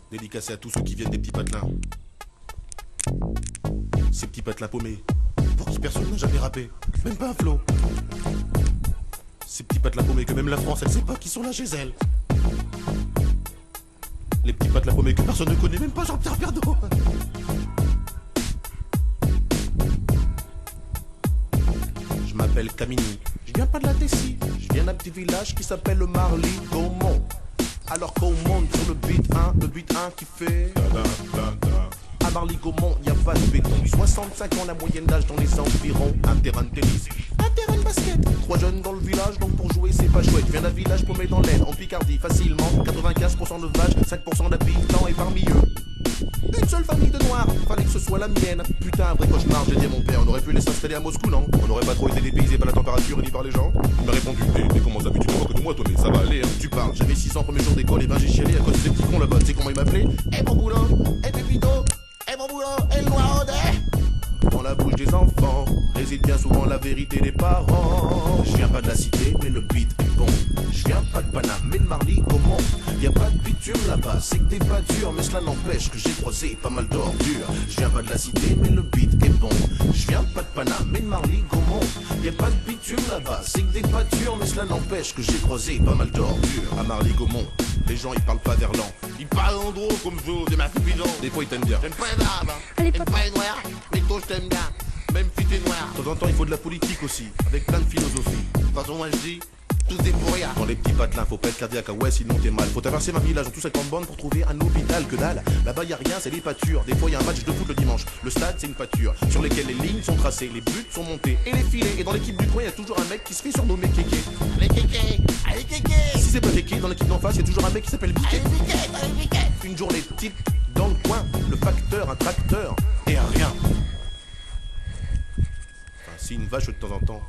Dédicacé à tous ceux qui viennent des petits patelins. Ces petits patelins paumés, pour qui personne n'a jamais rappé, même pas un flow. Ces petits patelins paumés que même la France, elle sait pas qui sont là chez elle. Les petits patelins paumés que personne ne connaît, même pas Jean-Pierre Pernaut. Je m'appelle Camini, je viens pas de la Tessie, je viens d'un petit village qui s'appelle le Marly-Gaumont. Alors qu'on monte sur le beat 1, le beat 1 qui fait... À Marly-Gaumont, y a pas de béton. 65 ans la moyenne d'âge dans les environs. Un terrain de tennis, un terrain de basket. 3 jeunes dans le village, donc pour jouer c'est pas chouette. Je viens d'un village paumé dans l'aine, en Picardie, facilement. 95% de vaches, 5% d'habitants. Et parmi eux, une seule famille de noirs, fallait que ce soit la mienne. Putain, un vrai cauchemar, j'ai dit à mon père. On aurait pu les s'installer à Moscou, non? On n'aurait pas trop été dépaysé par la température et ni par les gens. Il m'a répondu, mais comment ça, tu te moques de moi, toi, mais ça va aller, hein. Tu parles, j'avais 6 ans, premier jour d'école, et ben j'ai chialé à cause des petits cons là-bas. Tu sais comment ils m'appelaient? Eh mon boulot, eh Pépito, eh mon boulot, eh le noiraudet. Dans la bouche des enfants réside bien souvent la vérité des parents. Je viens pas de la cité, mais le beat est bon. Je viens pas de Paname, mais de Marly-Gaumont. Y a pas de bitume là-bas, c'est que t'es pas dur, mais cela n'empêche que j'ai croisé pas mal d'ordures. Je viens pas de la cité, mais le beat est bon. Je viens pas de Paname, mais de Marly-Gaumont. Y a pas de bitume là-bas, c'est que t'es pas dur, mais cela n'empêche que j'ai croisé pas mal d'ordures. À Marly-Gaumont, les gens ils parlent pas verlan. Ils parlent en gros comme je des ma cupidon. Des fois ils t'aiment bien. J'aime pas les arabes, hein. J'aime pas les noirs, mais toi je t'aime bien. Même si t'es noir. De temps en temps il faut de la politique aussi, avec plein de philosophie. De toute façon moi je dis, tout est pour rien. Dans les petits patelins, faut pas être cardiaque, ah ouais sinon t'es mal. Faut traverser ma village en tout 50 bornes pour trouver un hôpital, que dalle. Là-bas y a rien, c'est des pâtures. Des fois y a un match de foot le dimanche. Le stade c'est une pâture, sur lesquelles les lignes sont tracées, les buts sont montés et les filets. Et dans l'équipe du coin y a toujours un mec qui se fait surnommer Kéké. Les Kéké, allez Kéké. Si c'est pas Kéké, dans l'équipe d'en face y a toujours un mec qui s'appelle Biquet. Allez Biquet. Une journée type dans le coin, le facteur, un tracteur et un rien. Si une vache de temps en temps.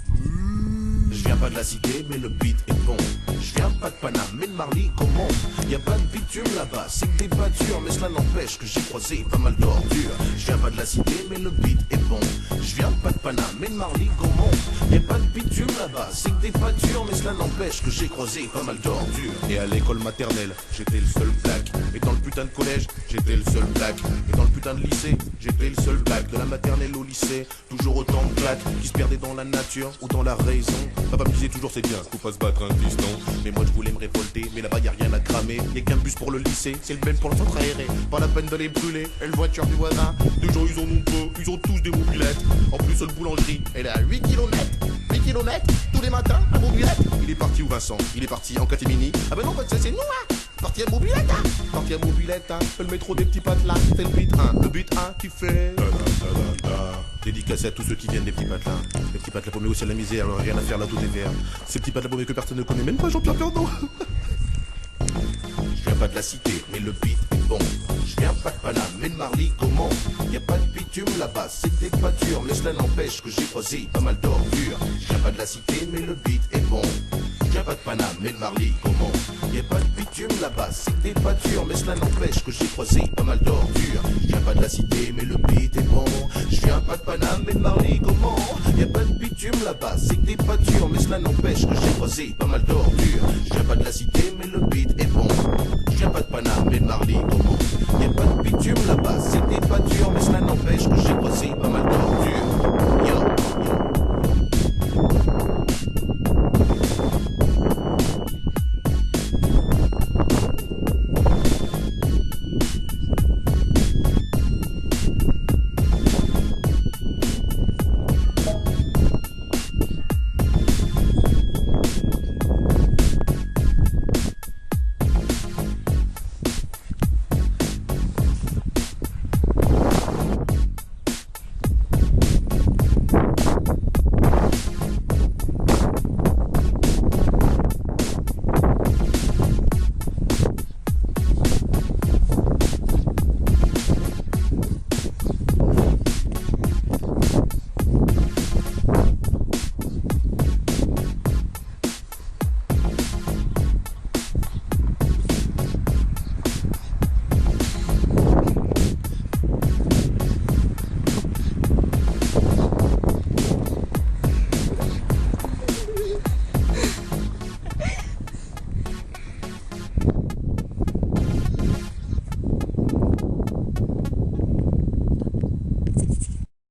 Je viens pas de la cité, mais le beat est bon. Je viens pas de Paname, mais de Marly-Gaumont. Y a pas de bitume là-bas, c'est que t'es pas dur, mais cela n'empêche que j'ai croisé pas mal d'ordures. Je viens pas de la cité, mais le beat est bon. Je viens pas de Paname, mais de Marly-Gaumont. Y a pas de bitume là-bas, c'est que t'es pas dur, mais cela n'empêche que j'ai croisé pas mal d'ordures. Et à l'école maternelle, j'étais le seul black. Et dans le putain de collège, j'étais le seul black. Et dans le putain de lycée, j'étais le seul black. De la maternelle au lycée, toujours autant de black qui se perdaient dans la nature ou dans la raison. Papa me disait toujours c'est bien, faut pas se battre un fiston. Mais moi je voulais me révolter, mais là-bas y a rien à cramer. Y'a qu'un bus pour le lycée, c'est le même pour le centre aéré. Pas la peine d'aller brûler, et le voiture du voisin. Des gens ils en ont peu, ils ont tous des mobilettes. En plus seule boulangerie, elle est à 8 km. 8 km, tous les matins, à mobilette. Il est parti où Vincent? Il est parti en catimini. Ah ben non, ça c'est nous hein. Parti à mobilette hein. Parti à mobilette hein. Le métro des petits patelins, c'est le beat 1. Le beat 1 qui fait... Dédicacé à tous ceux qui viennent des petits patelins. Les petits patelins paumés aussi à la misère, alors rien à faire là, tout est vert. Ces petits patelins paumés que personne ne connaît, même pas Jean-Pierre Pernaut. Je viens pas de la cité, mais le beat est bon. Je viens pas de Paname, mais de Marly-Gaumont. Y a pas de bitume là-bas, c'est que t'es pas dur, mais cela n'empêche que j'ai croisé pas mal d'ordures. Je viens pas de la cité, mais le beat est bon. Je viens pas de Paname, mais de Marly-Gaumont. Y a pas de bitume là-bas, c'est que t'es pas dur, mais cela n'empêche que j'ai croisé pas mal d'ordures. Je viens pas de la cité, mais le beat est bon. Je viens pas de Paname, mais de Marly-Gaumont. Y a pas de bitume là-bas, c'est que t'es pas dur, mais cela n'empêche que j'ai croisé pas mal d'ordures. Je viens pas de la cité, mais le beat est bon. Je viens pas de Paname, mais de Marly-Gaumont. Y a pas de bitume là-bas, c'est que t'es pas dur, mais cela n'empêche que j'ai croisé pas mal d'ordures.